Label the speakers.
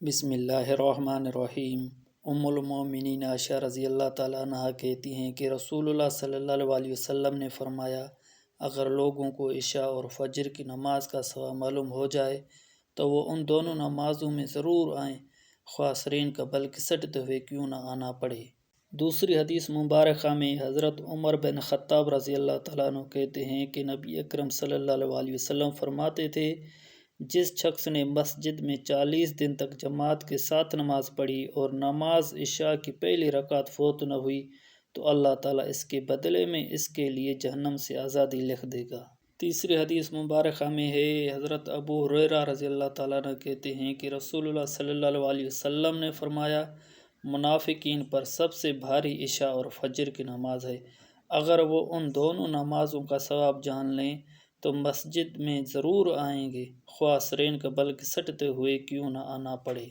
Speaker 1: بسم اللہ الرحمن الرحیم۔ المومنین عائشہ رضی اللہ تعالیٰ عنہ کہتی ہیں کہ رسول اللہ صلی اللہ علیہ وسلم نے فرمایا، اگر لوگوں کو عشاء اور فجر کی نماز کا ثواب معلوم ہو جائے تو وہ ان دونوں نمازوں میں ضرور آئیں، خواہ سرین کا بل گھسٹتے ہوئے کیوں نہ آنا پڑے۔ دوسری حدیث مبارکہ میں حضرت عمر بن خطاب رضی اللہ تعالیٰ عنہ کہتے ہیں کہ نبی اکرم صلی اللہ علیہ وسلم فرماتے تھے، جس شخص نے مسجد میں 40 دن تک جماعت کے ساتھ نماز پڑھی اور نماز عشاء کی پہلی رکعت فوت نہ ہوئی تو اللہ تعالیٰ اس کے بدلے میں اس کے لیے جہنم سے آزادی لکھ دے گا۔ تیسری حدیث مبارکہ میں ہے، حضرت ابو ہریرہ رضی اللہ تعالیٰ عنہ کہتے ہیں کہ رسول اللہ صلی اللہ علیہ وسلم نے فرمایا، منافقین پر سب سے بھاری عشاء اور فجر کی نماز ہے۔ اگر وہ ان دونوں نمازوں کا ثواب جان لیں تو مسجد میں ضرور آئیں گے، خواہ سرین کا بل گھسٹتے ہوئے کیوں نہ آنا پڑے۔